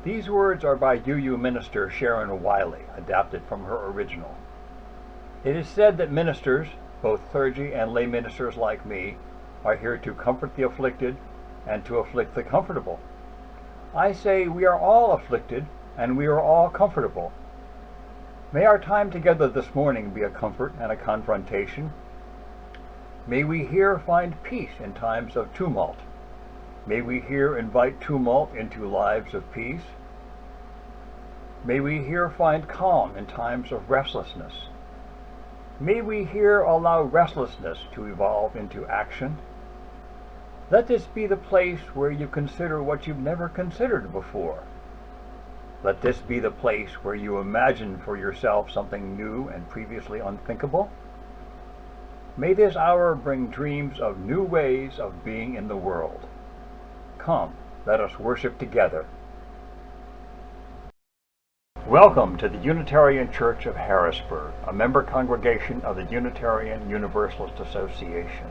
These words are by UU minister Sharon Wiley, adapted from her original. It is said that ministers, both clergy and lay ministers like me, are here to comfort the afflicted and to afflict the comfortable. I say we are all afflicted and we are all comfortable. May our time together this morning be a comfort and a confrontation. May we here find peace in times of tumult. May we here invite tumult into lives of peace. May we here find calm in times of restlessness. May we here allow restlessness to evolve into action. Let this be the place where you consider what you've never considered before. Let this be the place where you imagine for yourself something new and previously unthinkable. May this hour bring dreams of new ways of being in the world. Come, let us worship together. Welcome to the Unitarian Church of Harrisburg, a member congregation of the Unitarian Universalist Association.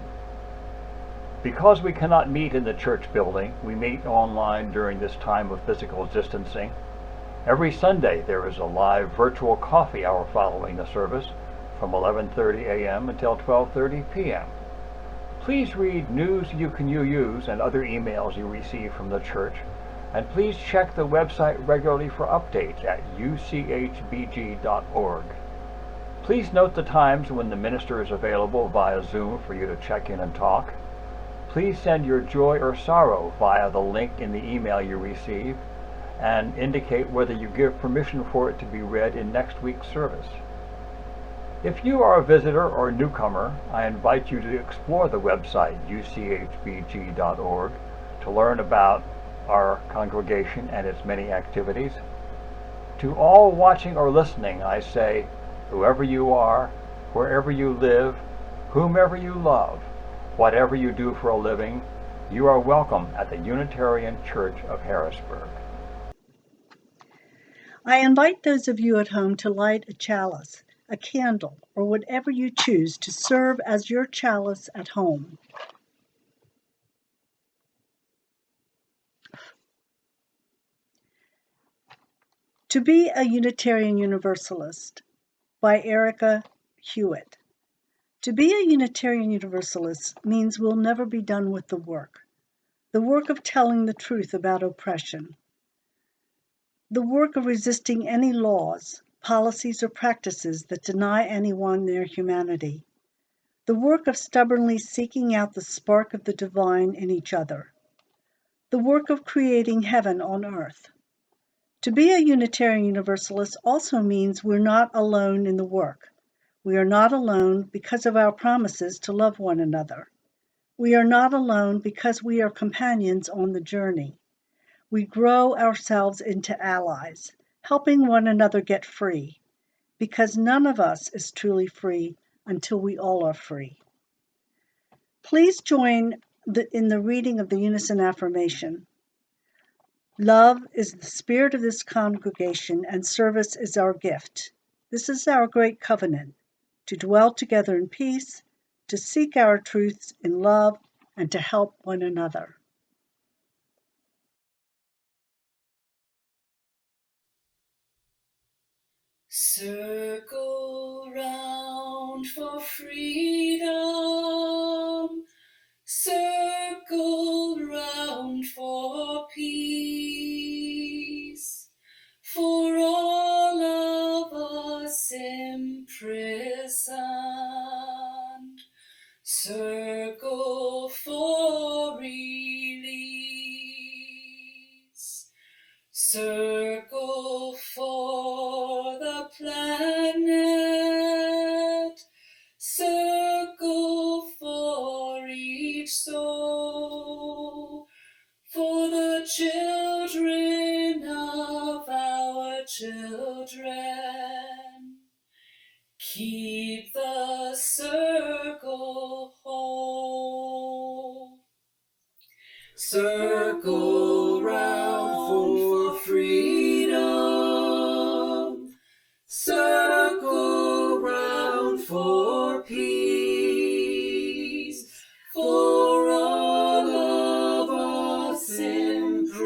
Because we cannot meet in the church building, we meet online during this time of physical distancing. Every Sunday there is a live virtual coffee hour following the service from 11:30 a.m. until 12:30 p.m. Please read news you can use and other emails you receive from the church, and please check the website regularly for updates at uchbg.org. Please note the times when the minister is available via Zoom for you to check in and talk. Please send your joy or sorrow via the link in the email you receive, and indicate whether you give permission for it to be read in next week's service. If you are a visitor or newcomer, I invite you to explore the website uchbg.org to learn about our congregation and its many activities. To all watching or listening, I say, whoever you are, wherever you live, whomever you love, whatever you do for a living, you are welcome at the Unitarian Church of Harrisburg. I invite those of you at home to light a chalice, a candle, or whatever you choose to serve as your chalice at home. To be a Unitarian Universalist by Erica Hewitt. To be a Unitarian Universalist means we'll never be done with the work of telling the truth about oppression, the work of resisting any laws, policies, or practices that deny anyone their humanity, the work of stubbornly seeking out the spark of the divine in each other, the work of creating heaven on earth. To be a Unitarian Universalist also means we're not alone in the work. We are not alone because of our promises to love one another. We are not alone because we are companions on the journey. We grow ourselves into allies, helping one another get free, because none of us is truly free until we all are free. Please join in the reading of the Unison Affirmation. Love is the spirit of this congregation, and service is our gift. This is our great covenant, to dwell together in peace, to seek our truths in love, and to help one another. Circle round for freedom, circle round for peace, for all of us imprisoned. Circle for release, circle for the planet, circle for each soul, for the children of our children. Keep the circle whole. Circle round for freedom. Circle round for peace. For all of us imprisoned.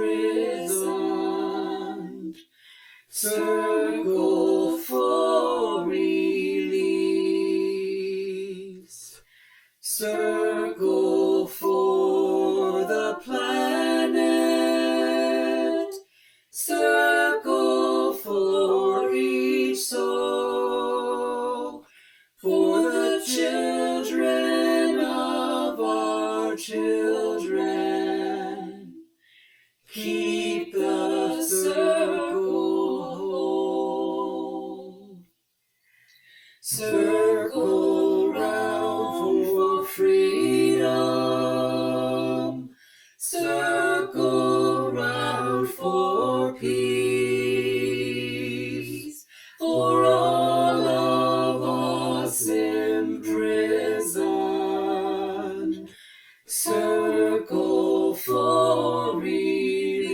circle for release,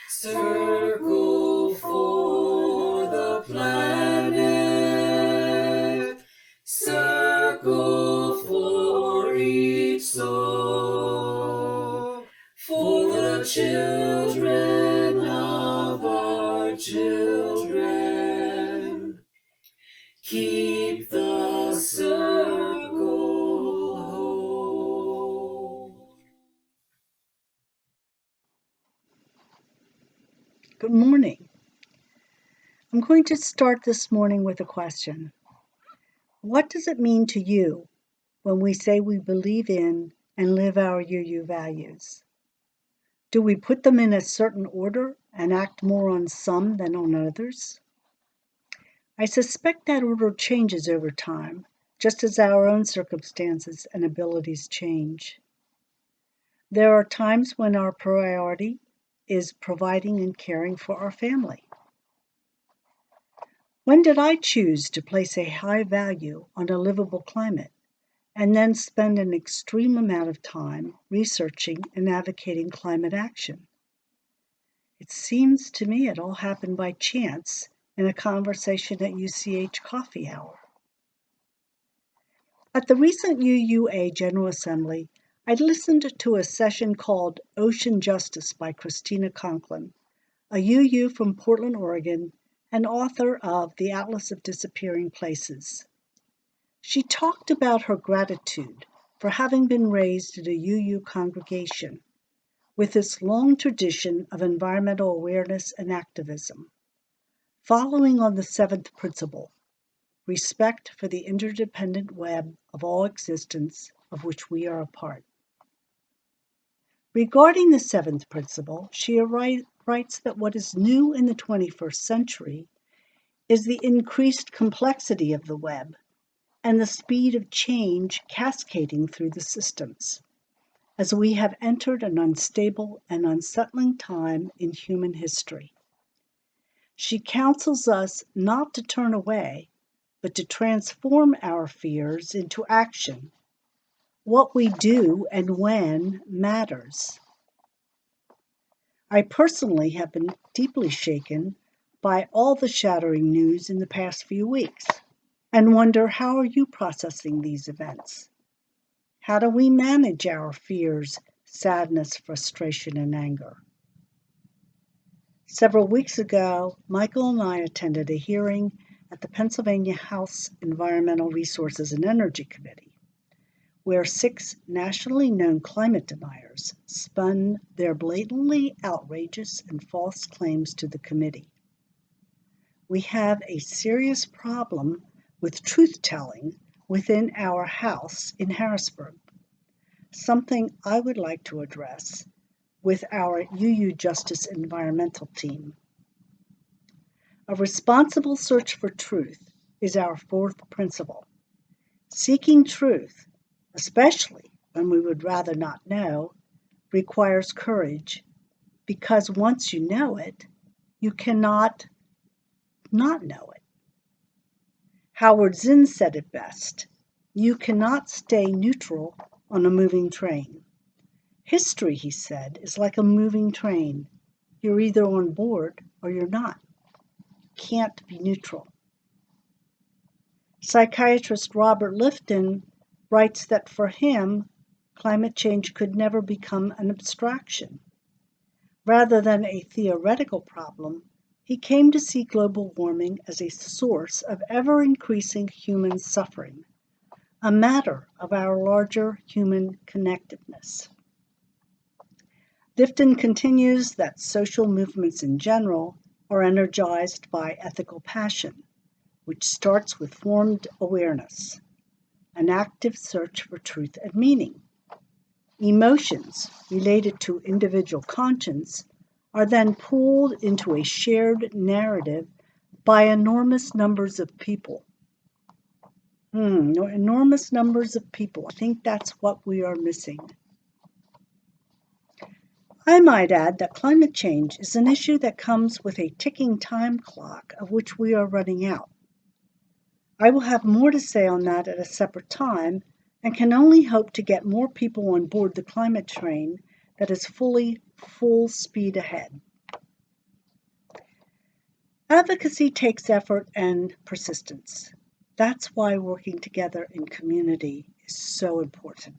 circle for the planet, circle for each soul, for the children of our children. Keep the circle whole. Good morning. I'm going to start this morning with a question. What does it mean to you when we say we believe in and live our UU values? Do we put them in a certain order and act more on some than on others? I suspect that order changes over time, just as our own circumstances and abilities change. There are times when our priority is providing and caring for our family. When did I choose to place a high value on a livable climate and then spend an extreme amount of time researching and advocating climate action? It seems to me it all happened by chance in a conversation at UCH Coffee Hour. At the recent UUA General Assembly, I listened to a session called Ocean Justice by Christina Conklin, a UU from Portland, Oregon, and author of The Atlas of Disappearing Places. She talked about her gratitude for having been raised in a UU congregation with its long tradition of environmental awareness and activism, following on the seventh principle, respect for the interdependent web of all existence of which we are a part. Regarding the seventh principle, she writes that what is new in the 21st century is the increased complexity of the web and the speed of change cascading through the systems, as we have entered an unstable and unsettling time in human history. She counsels us not to turn away, but to transform our fears into action. What we do and when matters. I personally have been deeply shaken by all the shattering news in the past few weeks and wonder, how are you processing these events? How do we manage our fears, sadness, frustration, and anger? Several weeks ago, Michael and I attended a hearing at the Pennsylvania House Environmental Resources and Energy Committee, where 6 nationally known climate deniers spun their blatantly outrageous and false claims to the committee. We have a serious problem with truth-telling within our house in Harrisburg, something I would like to address with our UU Justice Environmental team. A responsible search for truth is our 4th principle. Seeking truth, especially when we would rather not know, requires courage, because once you know it, you cannot not know it. Howard Zinn said it best: you cannot stay neutral on a moving train. History, he said, is like a moving train. You're either on board or you're not. You can't be neutral. Psychiatrist Robert Lifton writes that for him, climate change could never become an abstraction. Rather than a theoretical problem, he came to see global warming as a source of ever-increasing human suffering, a matter of our larger human connectedness. Lifton continues that social movements in general are energized by ethical passion, which starts with formed awareness, an active search for truth and meaning. Emotions related to individual conscience are then pulled into a shared narrative by enormous numbers of people. Enormous numbers of people. I think that's what we are missing. I might add that climate change is an issue that comes with a ticking time clock of which we are running out. I will have more to say on that at a separate time, and can only hope to get more people on board the climate train that is full speed ahead. Advocacy takes effort and persistence. That's why working together in community is so important.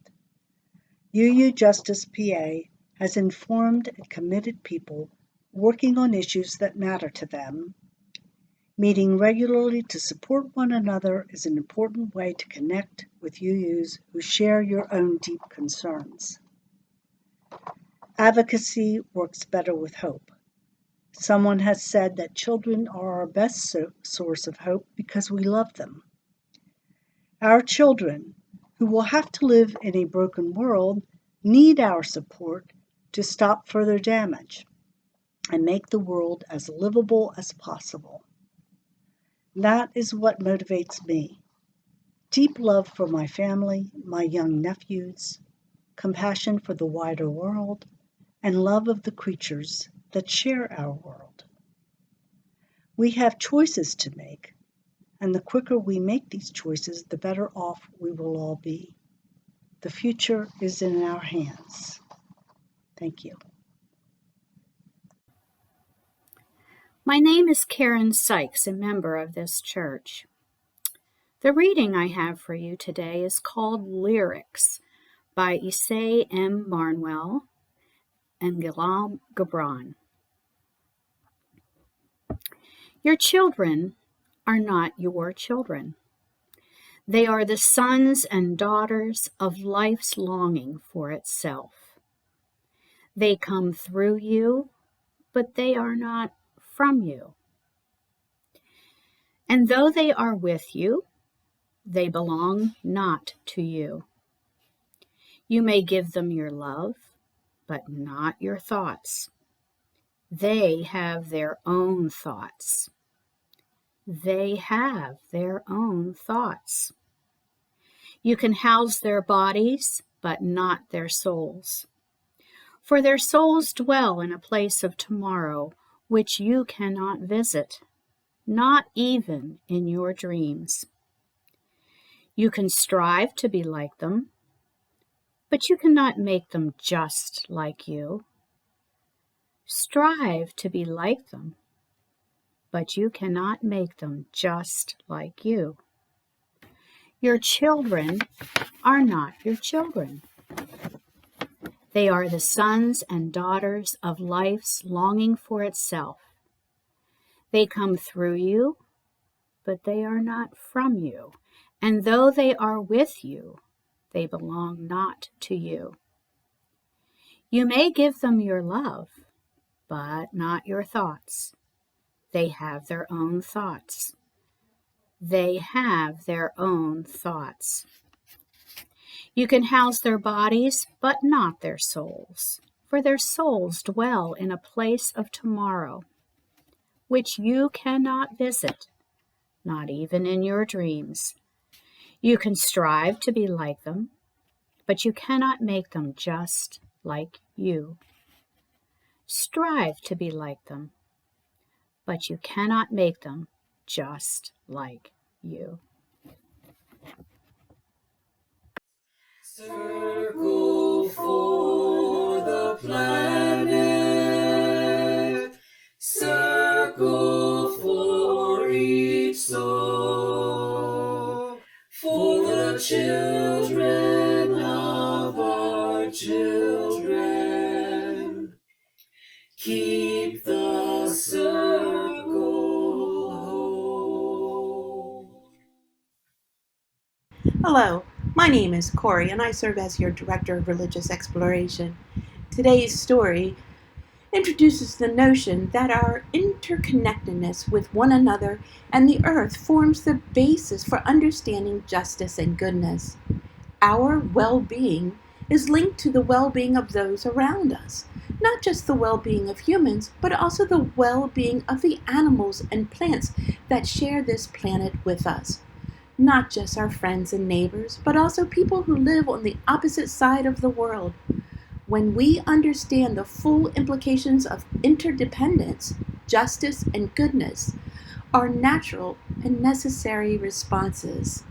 UU Justice PA has informed and committed people working on issues that matter to them. Meeting regularly to support one another is an important way to connect with UUs who share your own deep concerns. Advocacy works better with hope. Someone has said that children are our best source of hope because we love them. Our children, who will have to live in a broken world, need our support to stop further damage and make the world as livable as possible. That is what motivates me. Deep love for my family, my young nephews, compassion for the wider world, and love of the creatures that share our world. We have choices to make, and the quicker we make these choices, the better off we will all be. The future is in our hands. Thank you. My name is Karen Sykes, a member of this church. The reading I have for you today is called Lyrics by Issei M. Barnwell and Gilal Gibran. Your children are not your children. They are the sons and daughters of life's longing for itself. They come through you, but they are not from you. And though they are with you, they belong not to you. You may give them your love, but not your thoughts. They have their own thoughts. They have their own thoughts. You can house their bodies, but not their souls. For their souls dwell in a place of tomorrow which you cannot visit, not even in your dreams. You can strive to be like them, but you cannot make them just like you. Strive to be like them, but you cannot make them just like you. Your children are not your children. They are the sons and daughters of life's longing for itself. They come through you, but they are not from you. And though they are with you, they belong not to you. You may give them your love, but not your thoughts. They have their own thoughts. They have their own thoughts. You can house their bodies, but not their souls, for their souls dwell in a place of tomorrow, which you cannot visit, not even in your dreams. You can strive to be like them, but you cannot make them just like you. Strive to be like them, but you cannot make them just like you. Circle for the planet, circle for each soul, for the children of our children. Keep the circle whole. Hello, my name is Corey and I serve as your Director of Religious Exploration. Today's story introduces the notion that our interconnectedness with one another and the earth forms the basis for understanding justice and goodness. Our well-being is linked to the well-being of those around us, not just the well-being of humans, but also the well-being of the animals and plants that share this planet with us. Not just our friends and neighbors, but also people who live on the opposite side of the world. When we understand the full implications of interdependence, justice, and goodness, are natural and necessary responses.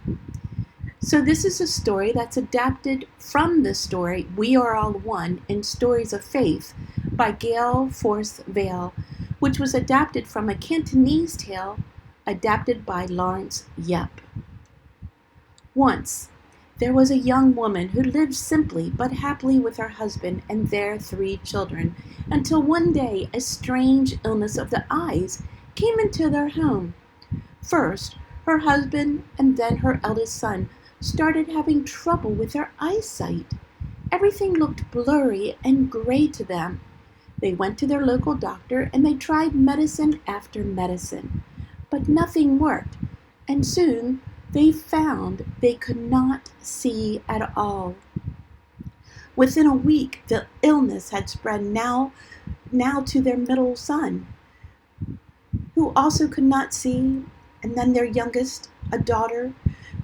So this is a story that's adapted from the story We Are All One in Stories of Faith by Gail Force Vale, which was adapted from a Cantonese tale adapted by Lawrence Yep. Once, there was a young woman who lived simply but happily with her husband and their 3 children, until one day a strange illness of the eyes came into their home. First, her husband and then her eldest son started having trouble with their eyesight. Everything looked blurry and gray to them. They went to their local doctor and they tried medicine after medicine, but nothing worked, and soon they found they could not see at all. Within a week, the illness had spread now to their middle son, who also could not see, and then their youngest, a daughter,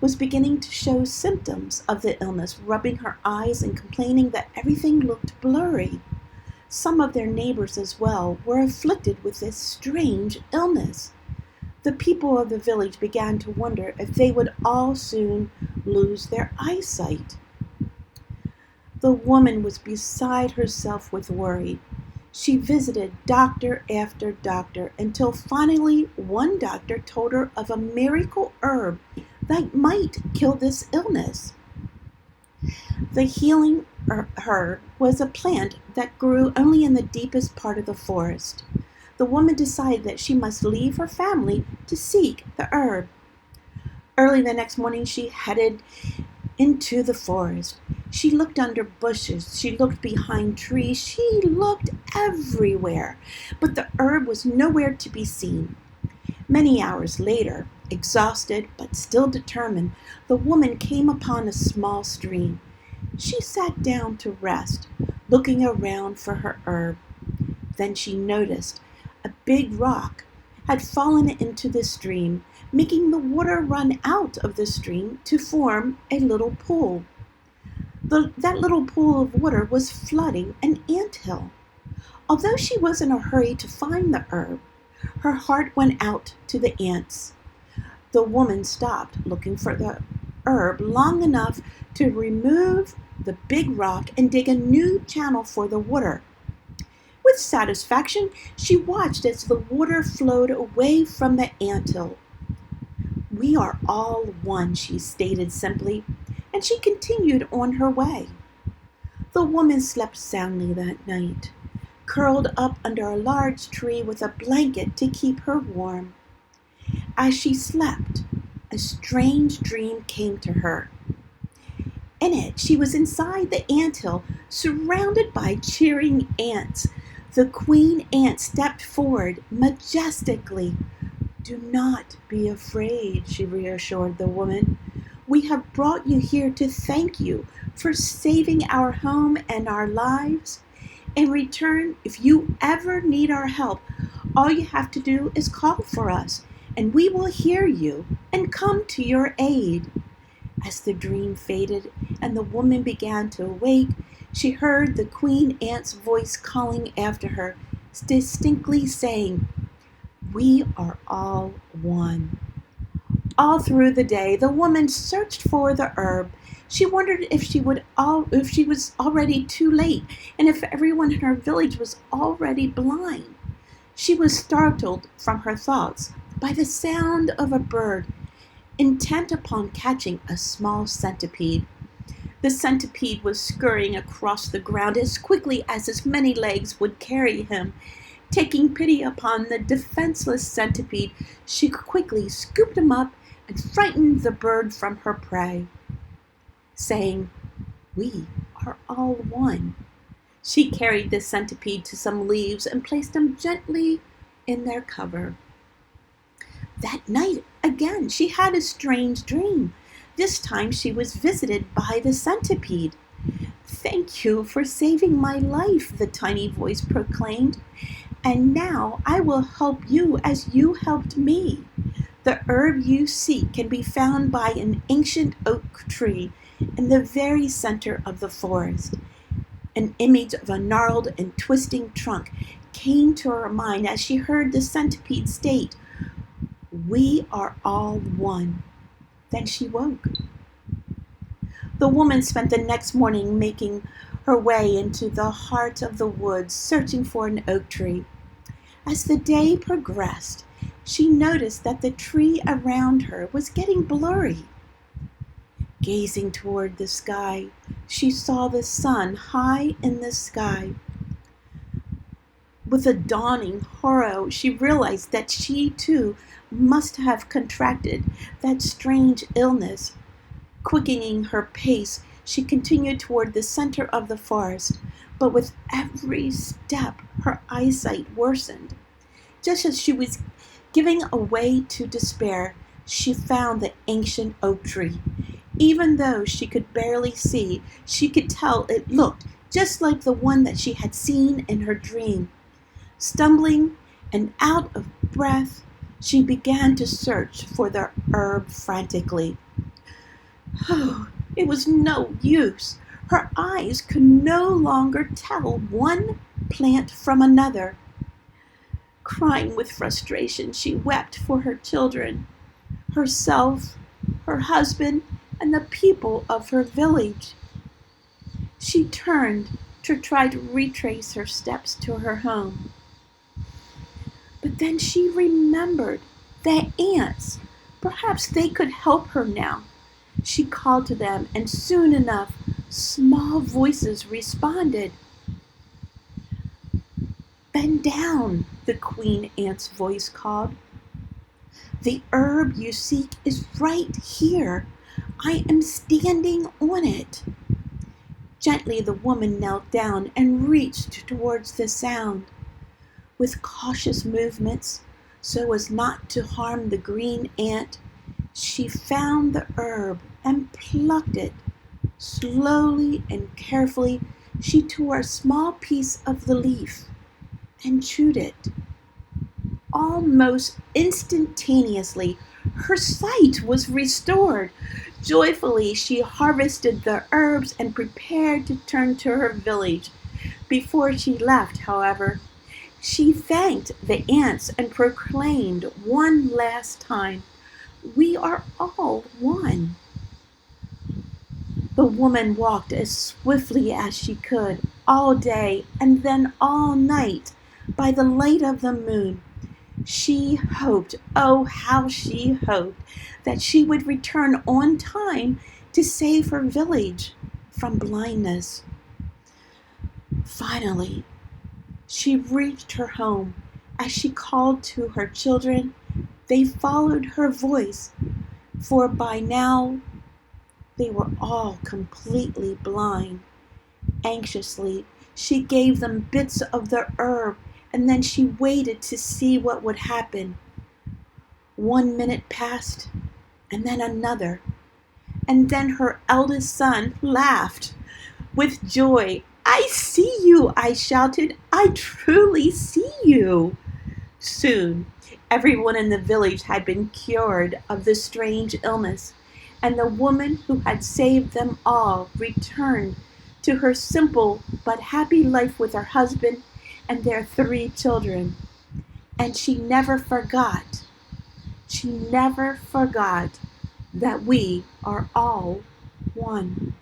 was beginning to show symptoms of the illness, rubbing her eyes and complaining that everything looked blurry. Some of their neighbors as well were afflicted with this strange illness. The people of the village began to wonder if they would all soon lose their eyesight. The woman was beside herself with worry. She visited doctor after doctor until finally one doctor told her of a miracle herb that might kill this illness. The healing herb was a plant that grew only in the deepest part of the forest. The woman decided that she must leave her family to seek the herb. Early the next morning, she headed into the forest. She looked under bushes, she looked behind trees, she looked everywhere, but the herb was nowhere to be seen. Many hours later, exhausted but still determined, the woman came upon a small stream. She sat down to rest, looking around for her herb. Then she noticed a big rock had fallen into the stream, making the water run out of the stream to form a little pool. That little pool of water was flooding an anthill. Although she was in a hurry to find the herb, her heart went out to the ants. The woman stopped looking for the herb long enough to remove the big rock and dig a new channel for the water. With satisfaction, she watched as the water flowed away from the anthill. "We are all one," she stated simply, and she continued on her way. The woman slept soundly that night, curled up under a large tree with a blanket to keep her warm. As she slept, a strange dream came to her. In it, she was inside the anthill, surrounded by cheering ants. The queen ant stepped forward majestically. "Do not be afraid," she reassured the woman. "We have brought you here to thank you for saving our home and our lives. In return, if you ever need our help, all you have to do is call for us, and we will hear you and come to your aid." As the dream faded and the woman began to awake, she heard the queen ant's voice calling after her, distinctly saying, "We are all one." All through the day, the woman searched for the herb. She wondered if she was already too late, and if everyone in her village was already blind. She was startled from her thoughts by the sound of a bird, intent upon catching a small centipede. The centipede was scurrying across the ground as quickly as his many legs would carry him. Taking pity upon the defenseless centipede, she quickly scooped him up and frightened the bird from her prey. Saying, "We are all one," she carried the centipede to some leaves and placed him gently in their cover. That night, again, she had a strange dream. This time she was visited by the centipede. "Thank you for saving my life," the tiny voice proclaimed. "And now I will help you as you helped me. The herb you seek can be found by an ancient oak tree in the very center of the forest." An image of a gnarled and twisting trunk came to her mind as she heard the centipede state, "We are all one." Then she woke. The woman spent the next morning making her way into the heart of the woods, searching for an oak tree. As the day progressed, she noticed that the tree around her was getting blurry. Gazing toward the sky, she saw the sun high in the sky. With a dawning horror, she realized that she too must have contracted that strange illness. Quickening her pace, she continued toward the center of the forest, but with every step her eyesight worsened. Just as she was giving way to despair, she found the ancient oak tree. Even though she could barely see, she could tell it looked just like the one that she had seen in her dream. Stumbling and out of breath, she began to search for the herb frantically. Oh, it was no use. Her eyes could no longer tell one plant from another. Crying with frustration, she wept for her children, herself, her husband, and the people of her village. She turned to try to retrace her steps to her home. But then she remembered the ants. Perhaps they could help her now. She called to them, and soon enough, small voices responded. "Bend down," the queen ant's voice called. "The herb you seek is right here. I am standing on it." Gently the woman knelt down and reached towards the sound. With cautious movements, so as not to harm the green ant, she found the herb and plucked it. Slowly and carefully, she tore a small piece of the leaf and chewed it. Almost instantaneously, her sight was restored. Joyfully, she harvested the herbs and prepared to turn to her village. Before she left, however, she thanked the ants and proclaimed one last time, "We are all one." The woman walked as swiftly as she could all day and then all night by the light of the moon. She hoped, oh how she hoped, that she would return on time to save her village from blindness. Finally, she reached her home. As she called to her children, they followed her voice, for by now they were all completely blind. Anxiously, she gave them bits of the herb, and then she waited to see what would happen. 1 minute passed, and then another, and then her eldest son laughed with joy. "I see you," I shouted. "I truly see you." Soon, everyone in the village had been cured of the strange illness, and the woman who had saved them all returned to her simple but happy life with her husband and their 3 children. And she never forgot that we are all one.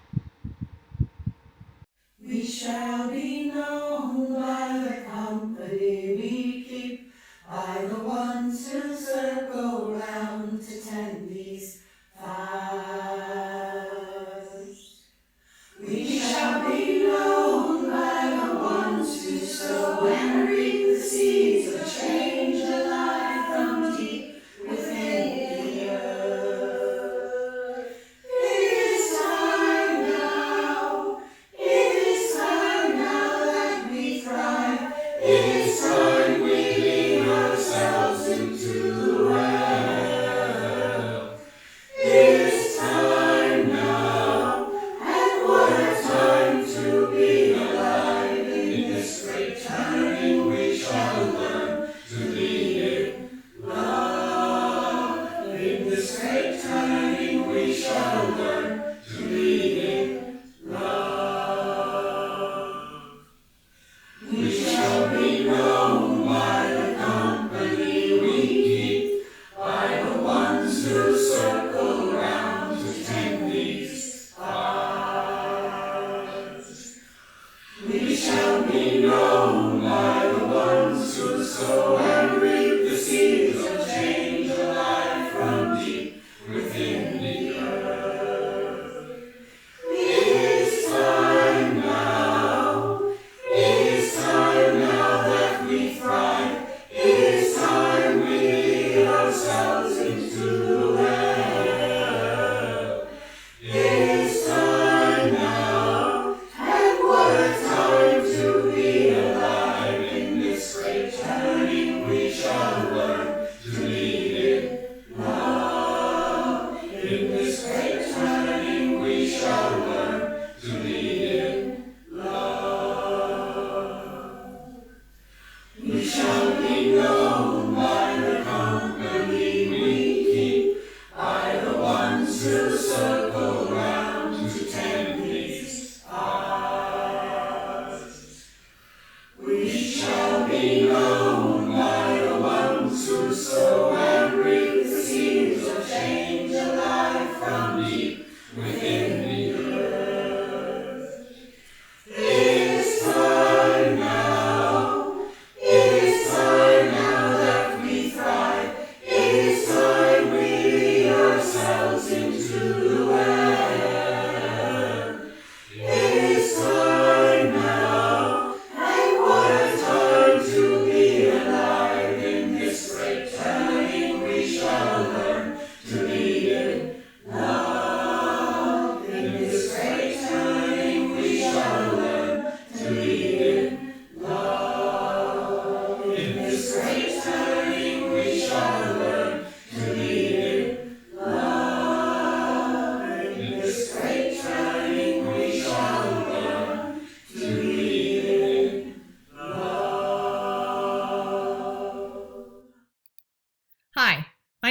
We shall be known by the company we keep, by the ones who circle round to tend these fires. We shall be known by the ones who sow and reap the seeds of change alive from deep within the earth. It is time now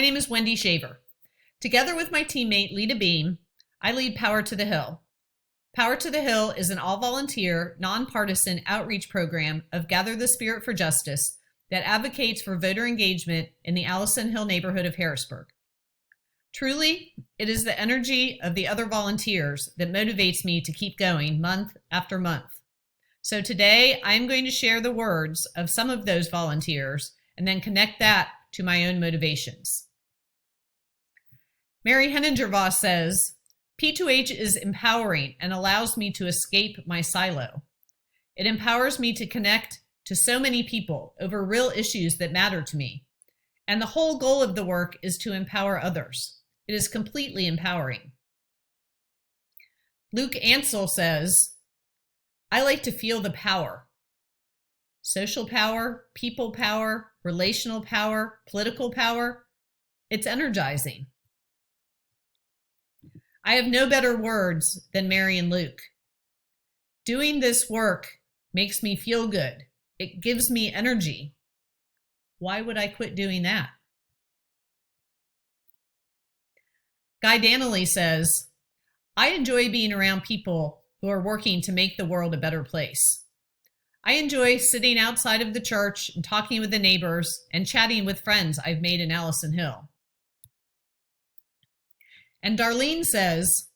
My name is Wendy Shaver. Together with my teammate Lita Beam, I lead Power to the Hill. Power to the Hill is an all-volunteer, nonpartisan outreach program of Gather the Spirit for Justice that advocates for voter engagement in the Allison Hill neighborhood of Harrisburg. Truly, it is the energy of the other volunteers that motivates me to keep going month after month. So today, I'm going to share the words of some of those volunteers and then connect that to my own motivations. Mary Henninger-Voss says, P2H is empowering and allows me to escape my silo. It empowers me to connect to so many people over real issues that matter to me. And the whole goal of the work is to empower others. It is completely empowering. Luke Ansel says, I like to feel the power. Social power, people power, relational power, political power. It's energizing. I have no better words than Mary and Luke. Doing this work makes me feel good. It gives me energy. Why would I quit doing that? Guy Danley says, I enjoy being around people who are working to make the world a better place. I enjoy sitting outside of the church and talking with the neighbors and chatting with friends I've made in Allison Hill. And Darlene says,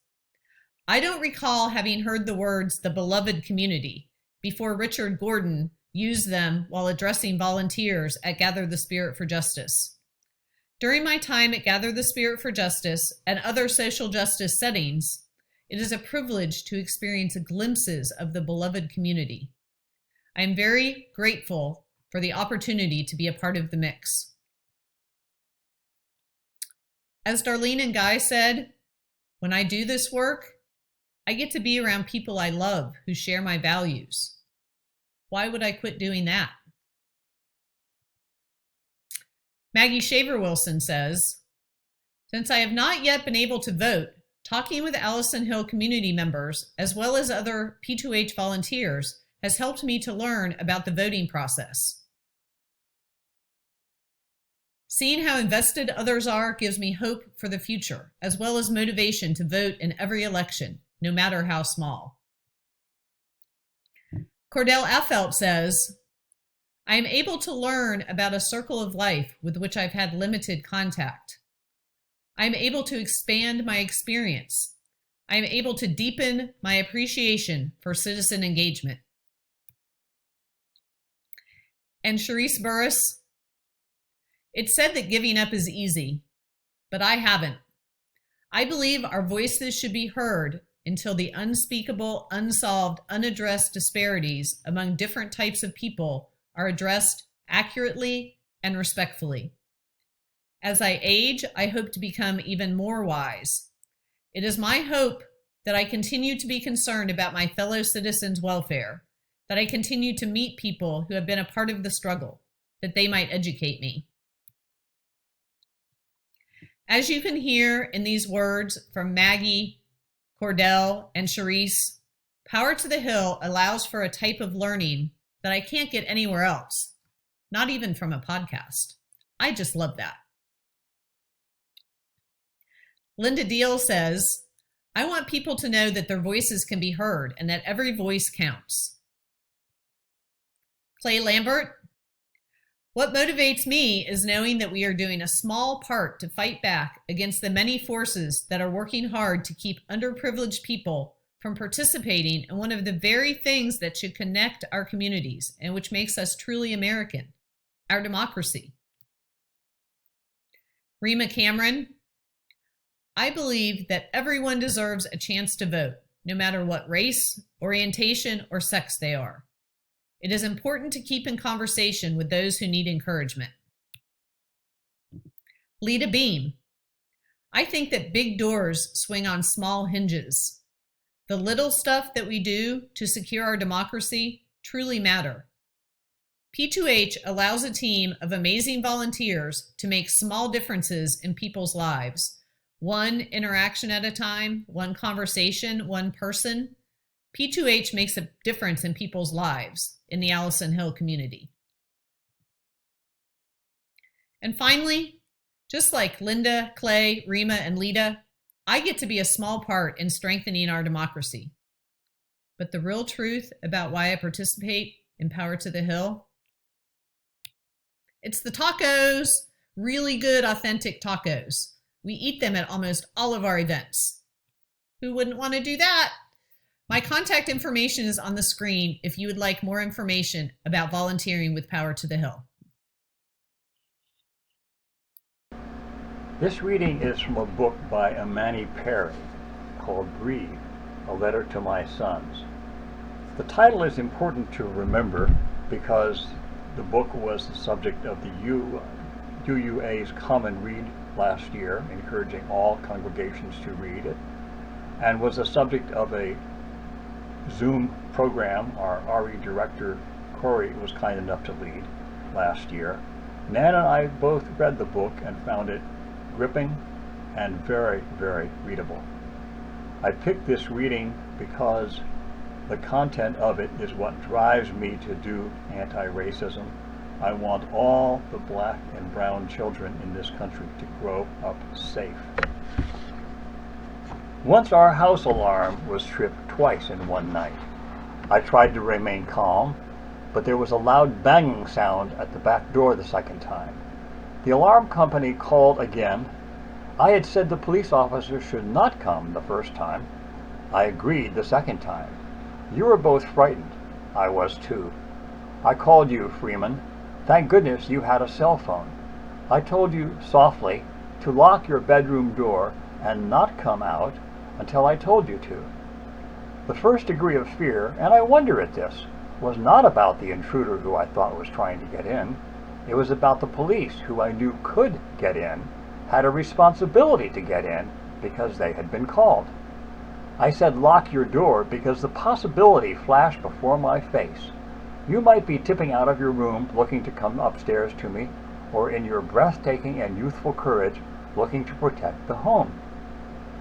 I don't recall having heard the words the beloved community before Richard Gordon used them while addressing volunteers at Gather the Spirit for Justice. During my time at Gather the Spirit for Justice and other social justice settings, it is a privilege to experience glimpses of the beloved community. I am very grateful for the opportunity to be a part of the mix. As Darlene and Guy said, when I do this work, I get to be around people I love who share my values. Why would I quit doing that? Maggie Shaver Wilson says, since I have not yet been able to vote, talking with Allison Hill community members as well as other P2H volunteers has helped me to learn about the voting process. Seeing how invested others are gives me hope for the future, as well as motivation to vote in every election, no matter how small. Cordell Affelt says, I am able to learn about a circle of life with which I've had limited contact. I am able to expand my experience. I am able to deepen my appreciation for citizen engagement. And Charisse Burris, it's said that giving up is easy, but I haven't. I believe our voices should be heard until the unspeakable, unsolved, unaddressed disparities among different types of people are addressed accurately and respectfully. As I age, I hope to become even more wise. It is my hope that I continue to be concerned about my fellow citizens' welfare, that I continue to meet people who have been a part of the struggle, that they might educate me. As you can hear in these words from Maggie, Cordell, and Charisse, Power to the Hill allows for a type of learning that I can't get anywhere else, not even from a podcast. I just love that. Linda Deal says, I want people to know that their voices can be heard and that every voice counts. Clay Lambert, what motivates me is knowing that we are doing a small part to fight back against the many forces that are working hard to keep underprivileged people from participating in one of the very things that should connect our communities and which makes us truly American, our democracy. Rima Cameron, I believe that everyone deserves a chance to vote, no matter what race, orientation, or sex they are. It is important to keep in conversation with those who need encouragement. Lita Beam, I think that big doors swing on small hinges. The little stuff that we do to secure our democracy truly matter. P2H allows a team of amazing volunteers to make small differences in people's lives. One interaction at a time, one conversation, one person. P2H makes a difference in people's lives in the Allison Hill community. And finally, Just like Linda, Clay, Rima, and Lita, I get to be a small part in strengthening our democracy. But the real truth about why I participate in Power to the Hill? It's the tacos, really good, authentic tacos. We eat them at almost all of our events. Who wouldn't want to do that? My contact information is on the screen if you would like more information about volunteering with Power to the Hill. This reading is from a book by Amani Perry called Breathe, A Letter to My Sons. The title is important to remember because the book was the subject of the UUA's Common Read last year, encouraging all congregations to read it, and was the subject of a Zoom program our RE director, Corey, was kind enough to lead last year. Nan and I both read the book and found it gripping and very, very readable. I picked this reading because the content of it is what drives me to do anti-racism. I want all the black and brown children in this country to grow up safe. Once our house alarm was tripped twice in one night. I tried to remain calm, but there was a loud banging sound at the back door the second time. The alarm company called again. I had said the police officer should not come the first time. I agreed the second time. You were both frightened. I was too. I called you, Freeman. Thank goodness you had a cell phone. I told you softly to lock your bedroom door and not come out until I told you to. The first degree of fear, and I wonder at this, was not about the intruder who I thought was trying to get in. It was about the police who I knew could get in, had a responsibility to get in because they had been called. I said lock your door because the possibility flashed before my face. You might be tipping out of your room looking to come upstairs to me, or in your breathtaking and youthful courage looking to protect the home.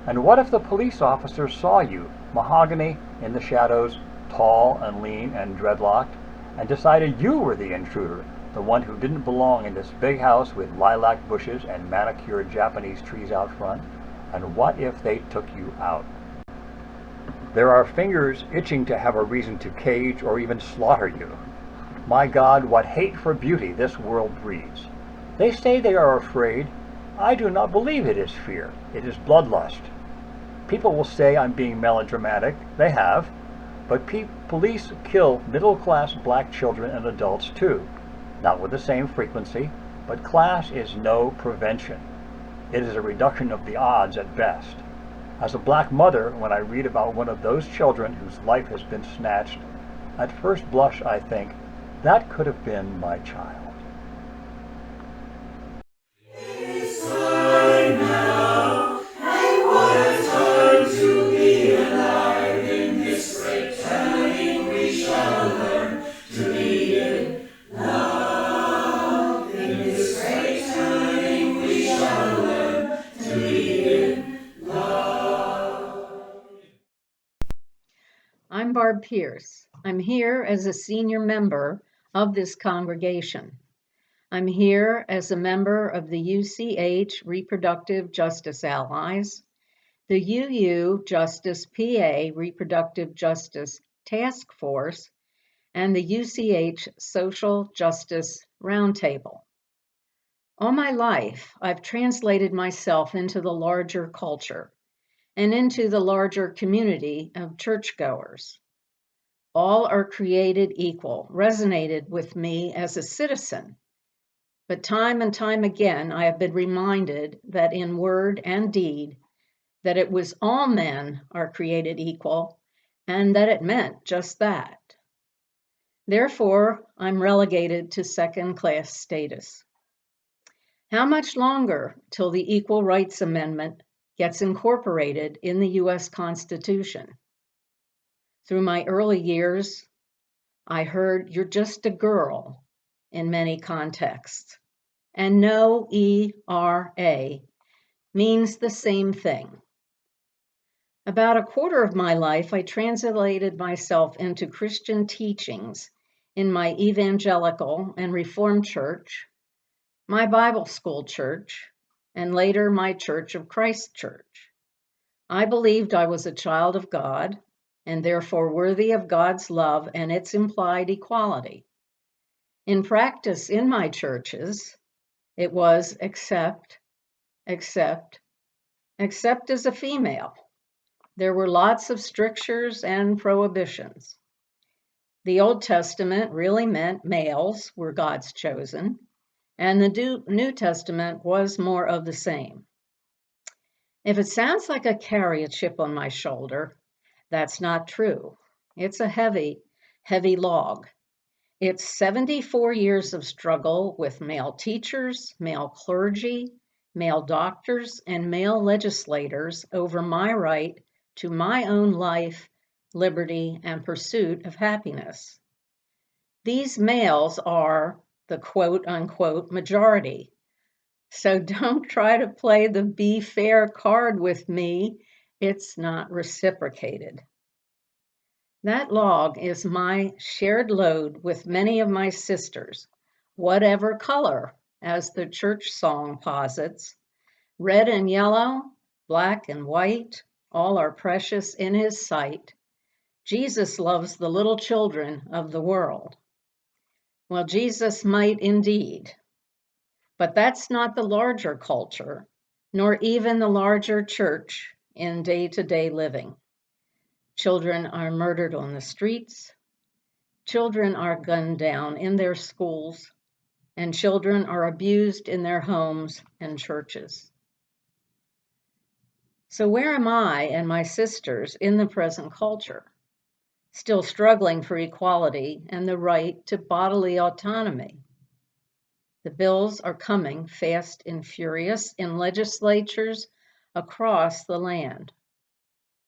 And what if the police officer saw you, mahogany in the shadows, tall and lean and dreadlocked, and decided you were the intruder, the one who didn't belong in this big house with lilac bushes and manicured Japanese trees out front? And what if they took you out? There are fingers itching to have a reason to cage or even slaughter you. My God, what hate for beauty this world breeds. They say they are afraid. I do not believe it is fear. It is bloodlust. People will say I'm being melodramatic. They have. But police kill middle-class black children and adults too. Not with the same frequency, but class is no prevention. It is a reduction of the odds at best. As a black mother, when I read about one of those children whose life has been snatched, at first blush I think, that could have been my child. It's time now, and what a time to be alive. In this great turning we shall learn to lead in love. In this great turning we shall learn to lead in love. I'm Barb Pearce. I'm here as a senior member of this congregation. I'm here as a member of the UCH Reproductive Justice Allies, the UU Justice PA Reproductive Justice Task Force, and the UCH Social Justice Roundtable. All my life, I've translated myself into the larger culture and into the larger community of churchgoers. All are created equal resonated with me as a citizen. But time and time again, I have been reminded that in word and deed, that it was all men are created equal, and that it meant just that. Therefore, I'm relegated to second-class status. How much longer till the Equal Rights Amendment gets incorporated in the U.S. Constitution? Through my early years, I heard you're just a girl in many contexts, and no ERA means the same thing. About a quarter of my life, I translated myself into Christian teachings in my evangelical and Reformed church, my Bible school church, and later my Church of Christ Church. I believed I was a child of God and therefore worthy of God's love and its implied equality. In practice in my churches, it was accept as a female. There were lots of strictures and prohibitions. The Old Testament really meant males were God's chosen, and the New Testament was more of the same. If it sounds like I carry a chip on my shoulder, that's not true. It's a heavy, heavy log. It's 74 years of struggle with male teachers, male clergy, male doctors, and male legislators over my right to my own life, liberty, and pursuit of happiness. These males are the quote-unquote majority. So don't try to play the be fair card with me. It's not reciprocated. That log is my shared load with many of my sisters, whatever color, as the church song posits. Red and yellow, black and white, all are precious in his sight. Jesus loves the little children of the world. Well, Jesus might indeed. But that's not the larger culture, nor even the larger church in day-to-day living. Children are murdered on the streets, children are gunned down in their schools, and children are abused in their homes and churches. So where am I and my sisters in the present culture? Still struggling for equality and the right to bodily autonomy. The bills are coming fast and furious in legislatures across the land.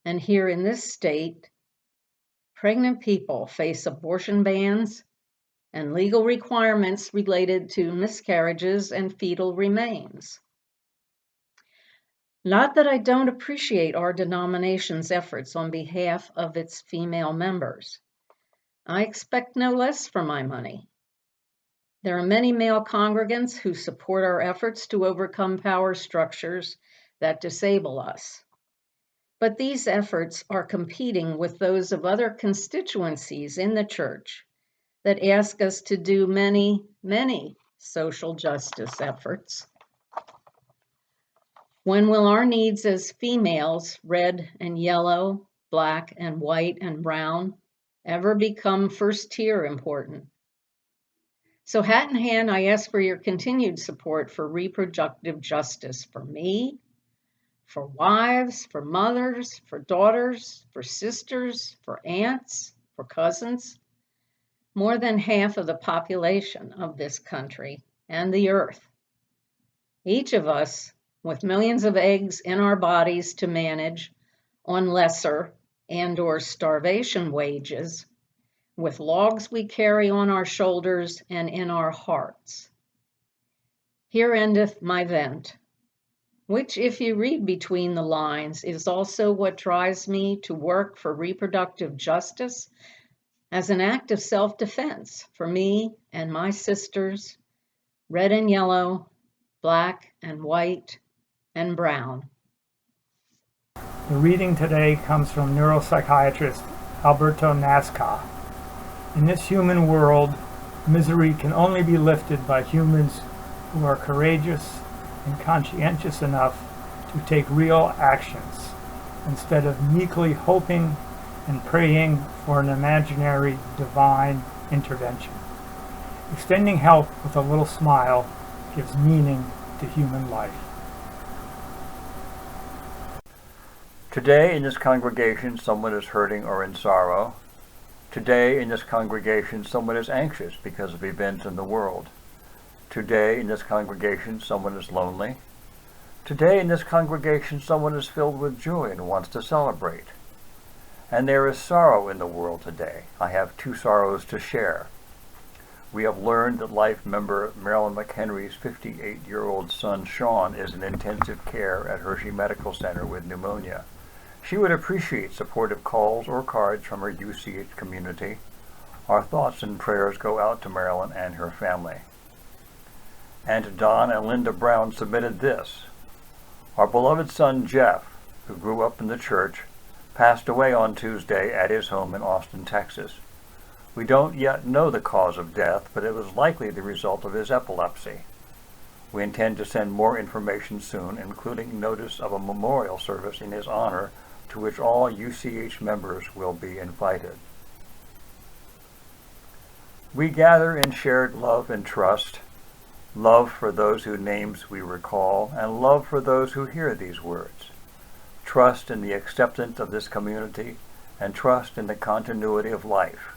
And here in this state, pregnant people face abortion bans and legal requirements related to miscarriages and fetal remains. Not that I don't appreciate our denomination's efforts on behalf of its female members. I expect no less for my money. There are many male congregants who support our efforts to overcome power structures that disable us. But these efforts are competing with those of other constituencies in the church that ask us to do many, many social justice efforts. When will our needs as females, red and yellow, black and white and brown, ever become first tier important? So hat in hand, I ask for your continued support for reproductive justice for me, for wives, for mothers, for daughters, for sisters, for aunts, for cousins, more than half of the population of this country and the earth. Each of us, with millions of eggs in our bodies to manage on lesser and/or starvation wages, with logs we carry on our shoulders and in our hearts. Here endeth my vent, which, if you read between the lines, is also what drives me to work for reproductive justice as an act of self-defense for me and my sisters, red and yellow, black and white and brown. The reading today comes from neuropsychiatrist Alberto Nasca. In this human world, misery can only be lifted by humans who are courageous and conscientious enough to take real actions, instead of meekly hoping and praying for an imaginary divine intervention. Extending help with a little smile gives meaning to human life. Today in this congregation, someone is hurting or in sorrow. Today in this congregation, someone is anxious because of events in the world. Today in this congregation, someone is lonely. Today in this congregation, someone is filled with joy and wants to celebrate. And there is sorrow in the world today. I have two sorrows to share. We have learned that life member Marilyn McHenry's 58-year-old son, Sean, is in intensive care at Hershey Medical Center with pneumonia. She would appreciate supportive calls or cards from her UCH community. Our thoughts and prayers go out to Marilyn and her family. And Don and Linda Brown submitted this. Our beloved son Jeff, who grew up in the church, passed away on Tuesday at his home in Austin, Texas. We don't yet know the cause of death, but it was likely the result of his epilepsy. We intend to send more information soon, including notice of a memorial service in his honor, to which all UCH members will be invited. We gather in shared love and trust, love for those whose names we recall, and love for those who hear these words. Trust in the acceptance of this community, and trust in the continuity of life.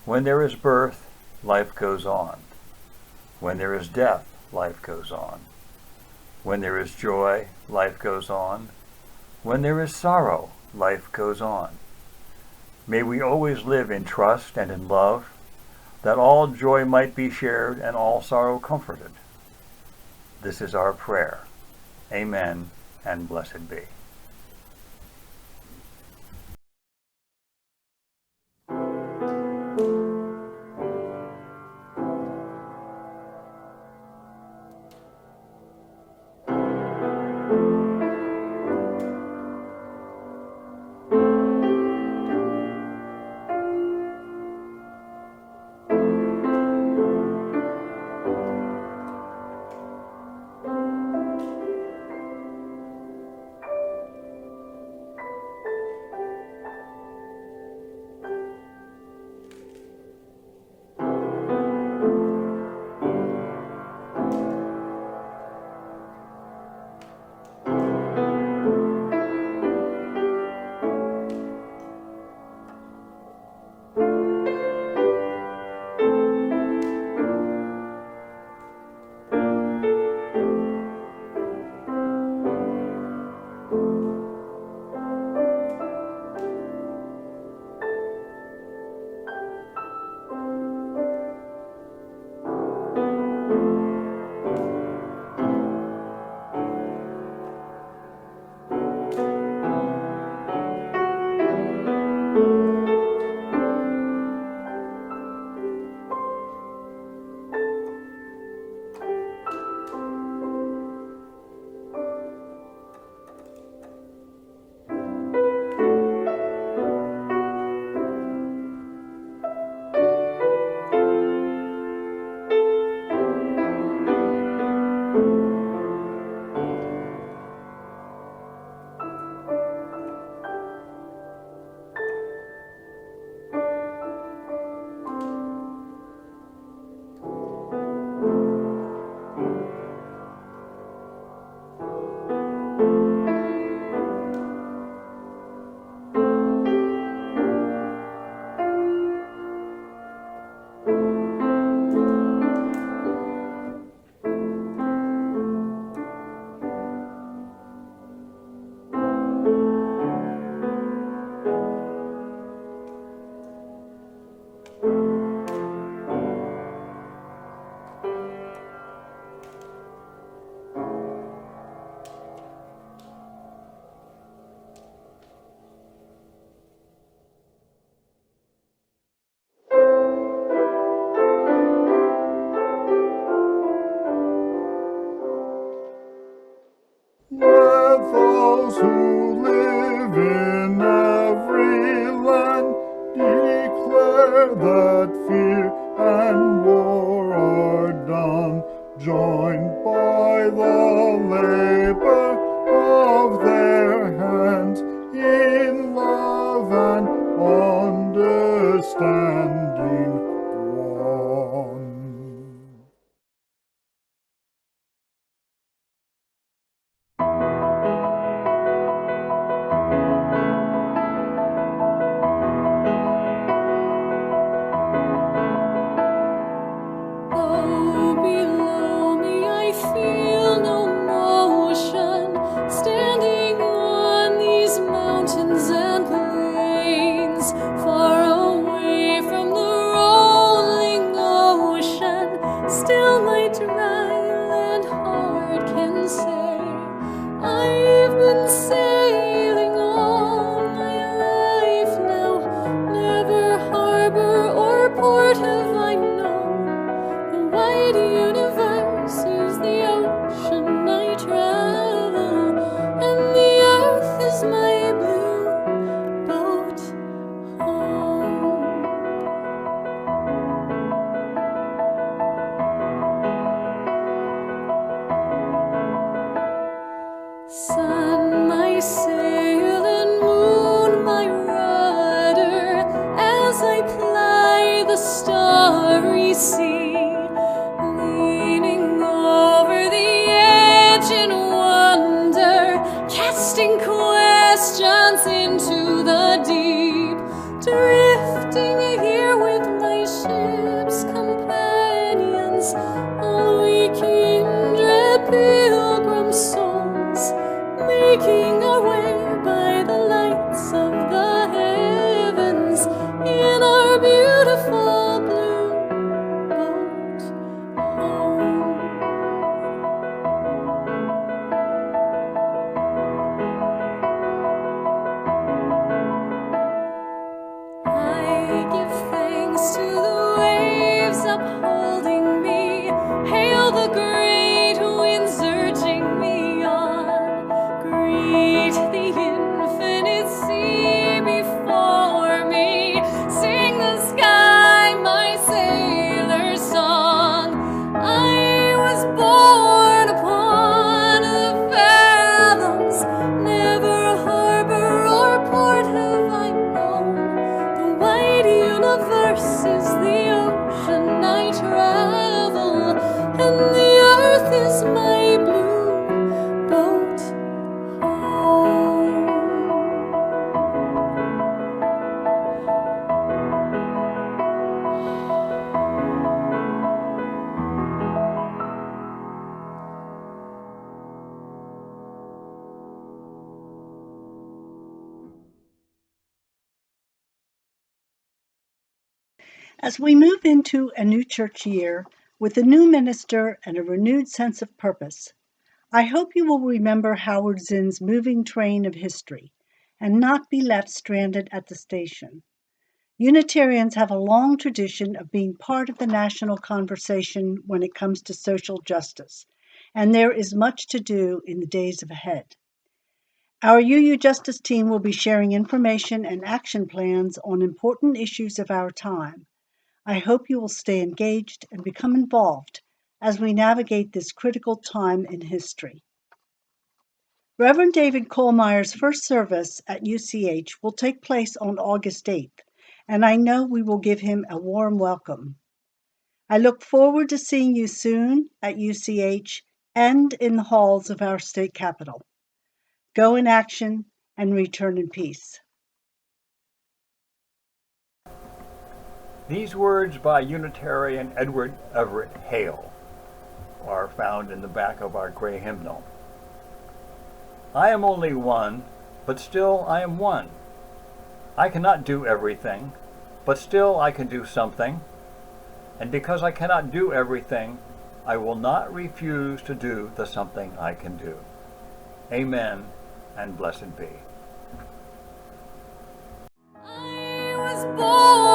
When there is birth, life goes on. When there is death, life goes on. When there is joy, life goes on. When there is sorrow, life goes on. May we always live in trust and in love, that all joy might be shared and all sorrow comforted. This is our prayer. Amen, and blessed be. Let those who live in every land declare that fear and war are done, joined by the labor of their hands in love and understanding one. Oh, below me I feel no motion, standing on these mountains and plains, far away from the rolling ocean. Still my dry land heart can say, I've been sailing all my life now, never harbor or port have I known. The wide universe is the ocean I travel starry sea, leaning over the edge in wonder, casting questions into the deep, drifting here with my ship's companions, all we kindred pilgrim souls, making our way by the lights of the heavens in our beautiful blue boat home. I give thanks to the waves upholding me, hail the great winds urging me on, greet the infinite sea before me, sing the sky my sailor song. I was born upon the fathoms, never harbor or port have I known. The wide universe is the ocean I travel, and the earth is my blue boat home. As we move into a new church year with a new minister and a renewed sense of purpose, I hope you will remember Howard Zinn's moving train of history and not be left stranded at the station. Unitarians have a long tradition of being part of the national conversation when it comes to social justice, and there is much to do in the days ahead. Our UU Justice team will be sharing information and action plans on important issues of our time. I hope you will stay engaged and become involved as we navigate this critical time in history. Reverend David Kohlmeyer's first service at UCH will take place on August 8th, and I know we will give him a warm welcome. I look forward to seeing you soon at UCH and in the halls of our state capitol. Go in action and return in peace. These words by Unitarian Edward Everett Hale are found in the back of our gray hymnal. I am only one, but still I am one. I cannot do everything, but still I can do something. And because I cannot do everything, I will not refuse to do the something I can do. Amen, and blessed be. I was born